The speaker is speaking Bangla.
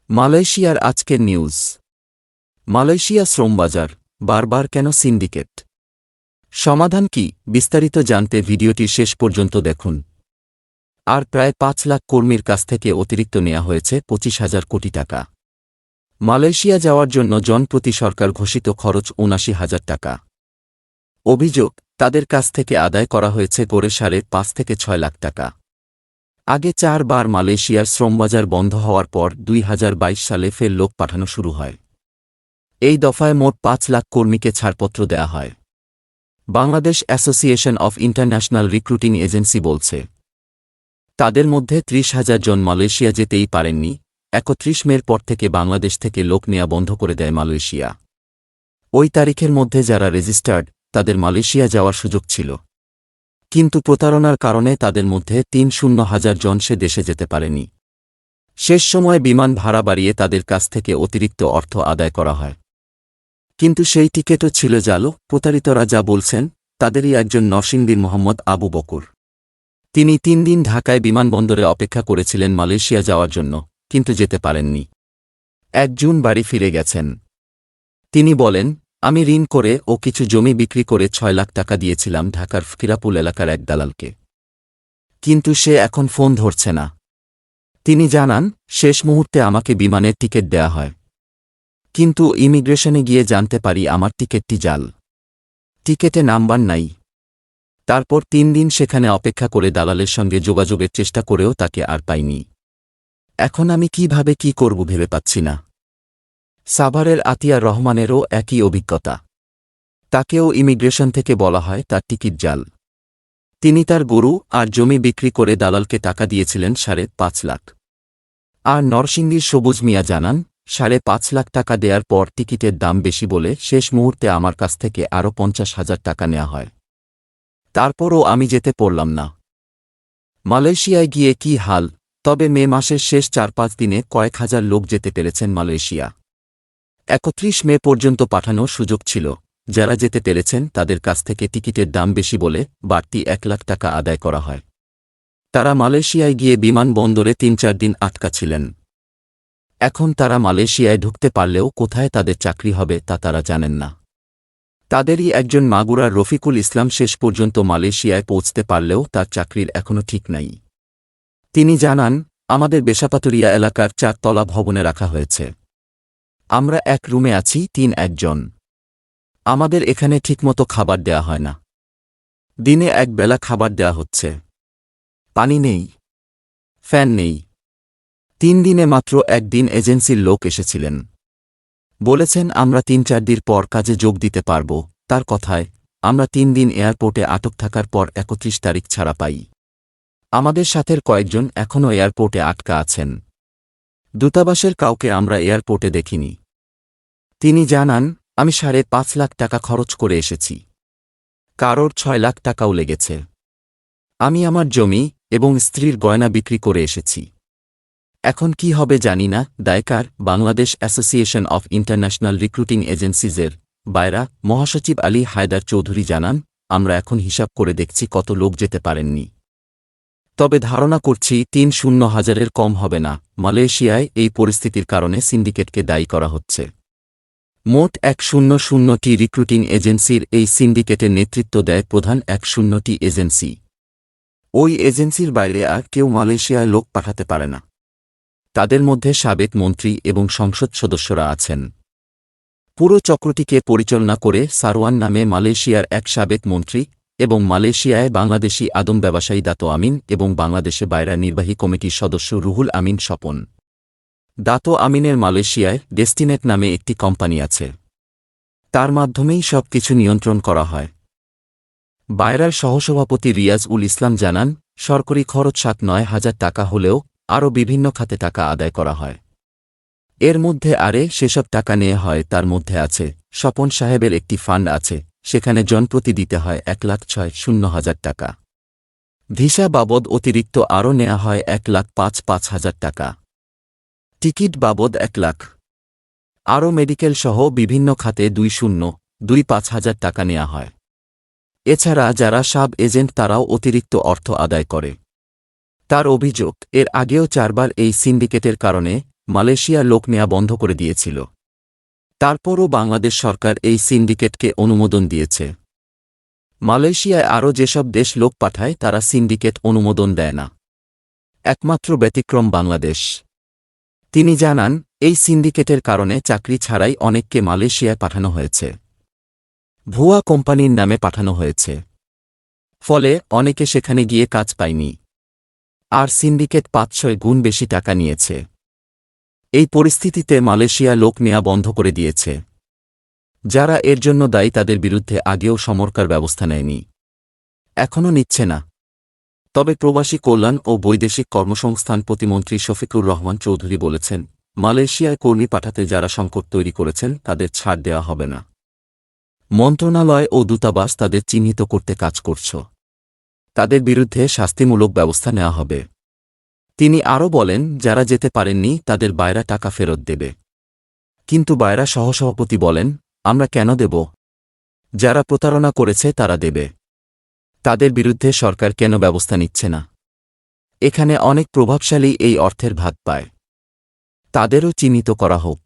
মালয়েশিয়ার আজকের নিউজ। মালয়েশিয়া শ্রমবাজার বারবার কেন সিন্ডিকেট? সমাধান কি? বিস্তারিত জানতে ভিডিওটি শেষ পর্যন্ত দেখুন। আর প্রায় ৫ লাখ কর্মীর কাছ থেকে অতিরিক্ত নেওয়া হয়েছে ২৫,০০০ কোটি টাকা। মালয়েশিয়া যাওয়ার জন্য জনপ্রতি সরকার ঘোষিত খরচ ৭৯,০০০ টাকা। অভিযোগ, তাদের কাছ থেকে আদায় করা হয়েছে গড়ে ৫.৫ থেকে ৬ লাখ টাকা। আগে ৪ বার মালয়েশিয়ার শ্রমবাজার বন্ধ হওয়ার পর ২০২২ সালে ফের লোক পাঠানো শুরু হয়। এই দফায় মোট ৫ লাখ কর্মীকে ছাড়পত্র দেয়া হয়। Bangladesh association of international recruiting agency বলছে, তাদের মধ্যে ৩০,০০০ জন মালয়েশিয়া যেতেই পারেননি। ৩১ মের পর থেকে বাংলাদেশ থেকে লোক নেয়া বন্ধ করে দেয় মালয়েশিয়া। ওই তারিখের মধ্যে যারা রেজিস্টার্ড, তাদের মালয়েশিয়া যাওয়ার সুযোগ ছিল। কিন্তু প্রতারণার কারণে তাদের মধ্যে ৩০,০০০ জন সে দেশে যেতে পারেনি। শেষ সময় বিমান ভাড়া বাড়িয়ে তাদের কাছ থেকে অতিরিক্ত অর্থ আদায় করা হয়। কিন্তু সেই টিকিটও ছিল জাল। প্রতারিতরা যা বলছেন, তাদেরই একজন নরসিংদীর মোহাম্মদ আবু বকর। তিনি ৩ দিন ঢাকায় বিমানবন্দরে অপেক্ষা করেছিলেন মালয়েশিয়া যাওয়ার জন্য, কিন্তু যেতে পারেননি। ১ জুন বাড়ি ফিরে গেছেন। তিনি বলেন, আমি ঋণ করে ও কিছু জমি বিক্রি করে ৬ লাখ টাকা দিয়েছিলাম ঢাকার ফকিরাপুল এলাকার এক দালালকে। কিন্তু সে এখন ফোন ধরছে না। তিনি জানান, শেষ মুহূর্তে আমাকে বিমানের টিকিট দেয়া হয়। কিন্তু ইমিগ্রেশনে গিয়ে জানতে পারি আমার টিকিটটি জাল। টিকিটে নাম্বার নাই। তারপর ৩ দিন সেখানে অপেক্ষা করে দালালের সঙ্গে যোগাযোগের চেষ্টা করেও তাকে আর পাইনি। এখন আমি কিভাবে কি করব ভেবে পাচ্ছি না। সাভারের আতিয়ার রহমানেরও একই অভিজ্ঞতা। তাকেও ইমিগ্রেশন থেকে বলা হয় তার টিকিট জাল। তিনি তার গরু আর জমি বিক্রি করে দালালকে টাকা দিয়েছিলেন ৫.৫ লাখ। আর নরসিংদীর সবুজ মিয়া জানান, ৫.৫ লাখ টাকা দেওয়ার পর টিকিটের দাম বেশি বলে শেষ মুহূর্তে আমার কাছ থেকে আরও ৫০,০০০ টাকা নেওয়া হয়। তারপরও আমি যেতে পারলাম না। মালয়েশিয়ায় গিয়ে কি হাল! তবে মে মাসের শেষ ৪-৫ দিনে কয়েক হাজার লোক যেতে পেরেছেন মালয়েশিয়া। ৩১ মে পর্যন্ত পাঠানোর সুযোগ ছিল। যারা যেতে পেরেছেন তাদের কাছ থেকে টিকিটের দাম বেশি বলে বাড়তি ১ লাখ টাকা আদায় করা হয়। তারা মালয়েশিয়ায় গিয়ে বিমানবন্দরে ৩-৪ দিন আটকা ছিলেন। এখন তারা মালয়েশিয়ায় ঢুকতে পারলেও কোথায় তাদের চাকরি হবে তা তারা জানেন না। তাদেরই একজন মাগুরার রফিকুল ইসলাম শেষ পর্যন্ত মালয়েশিয়ায় পৌঁছতে পারলেও তার চাকরির এখনও ঠিক নাই। তিনি জানান, আমাদের বেশাপাতুরিয়া এলাকার ৪ তলা ভবনে রাখা হয়েছে। আমরা এক রুমে আছি ৩-১ জন। আমাদের এখানে ঠিকমতো খাবার দেয়া হয় না। দিনে ১ বেলা খাবার দেয়া হচ্ছে। পানি নেই, ফ্যান নেই। ৩ দিনে মাত্র ১ দিন এজেন্সির লোক এসেছিলেন। বলেছেন আমরা ৩-৪ দিন পর কাজে যোগ দিতে পারব। তার কথায়, আমরা ৩ দিন এয়ারপোর্টে আটক থাকার পর ৩১ তারিখ ছাড়া পাই। আমাদের সাথের কয়েকজন এখনও এয়ারপোর্টে আটকা আছেন। দূতাবাসের কাউকে আমরা এয়ারপোর্টে দেখিনি। তিনি জানান, আমি ৫.৫ লাখ টাকা খরচ করে এসেছি। কারোর ৬ লাখ টাকাও লেগেছে। আমি আমার জমি এবং স্ত্রীর গয়না বিক্রি করে এসেছি। এখন কি হবে জানি না। দায়কার Bangladesh association of international recruiting এজেন্সিজের বাইরা মহাসচিব আলী হায়দার চৌধুরী জানান, আমরা এখন হিসাব করে দেখছি কত লোক যেতে পারেননি। তবে ধারণা করছি ৩০,০০০-এর কম হবে না। মালয়েশিয়ায় এই পরিস্থিতির কারণে সিন্ডিকেটকে দায়ী করা হচ্ছে। মোট ১০০টি রিক্রুটিং এজেন্সির এই সিন্ডিকেটের নেতৃত্ব দেয় প্রধান ১০০টি এজেন্সি। ওই এজেন্সির বাইরে আর কেউ মালয়েশিয়ায় লোক পাঠাতে পারে না। তাদের মধ্যে সাবেক মন্ত্রী এবং সংসদ সদস্যরা আছেন। পুরো চক্রটিকে পরিচালনা করে সারওয়ান নামে মালয়েশিয়ার এক সাবেক মন্ত্রী এবং মালয়েশিয়ায় বাংলাদেশি আদম ব্যবসায়ী দাতো আমিন এবং বাংলাদেশে বাইরা নির্বাহী কমিটির সদস্য রুহুল আমিন স্বপন। দাতো আমিনের মালয়েশিয়ায় ডেস্টিনেট নামে একটি কোম্পানি আছে। তার মাধ্যমেই সব কিছু নিয়ন্ত্রণ করা হয়। বাইরার সহসভাপতি রিয়াজ উল ইসলাম জানান, সরকারি খরচ ৭-৯ হাজার টাকা হলেও আরও বিভিন্ন খাতে টাকা আদায় করা হয়। এর মধ্যে সেসব টাকা নেওয়া হয়। তার মধ্যে আছে, স্বপন সাহেবের একটি ফান্ড আছে, সেখানে জনপ্রতি দিতে হয় ১,৬০,০০০ টাকা। ভিসা বাবদ অতিরিক্ত আরও নেওয়া হয় ১,৫,৫,০০০ টাকা। টিকিট বাবদ ১ লাখ। আরও মেডিকেল সহ বিভিন্ন খাতে ২,০২,৫,০০০ টাকা নেওয়া হয়। এছাড়া যারা সাব এজেন্ট তারাও অতিরিক্ত অর্থ আদায় করে। তার অভিযোগ, এর আগেও ৪ বার এই সিন্ডিকেটের কারণে মালয়েশিয়া লোক নেয়া বন্ধ করে দিয়েছিল। তারপরও বাংলাদেশ সরকার এই সিন্ডিকেটকে অনুমোদন দিয়েছে। মালয়েশিয়ায় আরও যেসব দেশ লোক পাঠায় তারা সিন্ডিকেট অনুমোদন দেয় না। একমাত্র ব্যতিক্রম বাংলাদেশ। তিনি জানান, এই সিন্ডিকেটের কারণে চাকরি ছাড়াই অনেককে মালয়েশিয়ায় পাঠানো হয়েছে। ভুয়া কোম্পানির নামে পাঠানো হয়েছে। ফলে অনেকে সেখানে গিয়ে কাজ পায়নি। আর সিন্ডিকেট ৫-৬ গুণ বেশি টাকা নিয়েছে। এই পরিস্থিতিতে মালয়েশিয়া লোক নেয়া বন্ধ করে দিয়েছে। যারা এর জন্য দায়ী তাদের বিরুদ্ধে আগেও সমরকার ব্যবস্থা নেয়নি, এখনও নিচ্ছে না। তবে প্রবাসী কল্যাণ ও বৈদেশিক কর্মসংস্থান প্রতিমন্ত্রী শফিকুর রহমান চৌধুরী বলেছেন, মালয়েশিয়ায় কর্মী পাঠাতে যারা সংকট তৈরি করেছেন তাদের ছাড় দেওয়া হবে না। মন্ত্রণালয় ও দূতাবাস তাদের চিহ্নিত করতে কাজ করছ। তাদের বিরুদ্ধে শাস্তিমূলক ব্যবস্থা নেওয়া হবে। তিনি আরও বলেন, যারা যেতে পারেননি তাদের বাইরা টাকা ফেরত দেবে। কিন্তু বাইরা সহসভাপতি বলেন, আমরা কেন দেব? যারা প্রতারণা করেছে তারা দেবে। তাদের বিরুদ্ধে সরকার কেন ব্যবস্থা নিচ্ছে না? এখানে অনেক প্রভাবশালী এই অর্থের ভাগ পায়। তাদেরও চিহ্নিত করা হোক।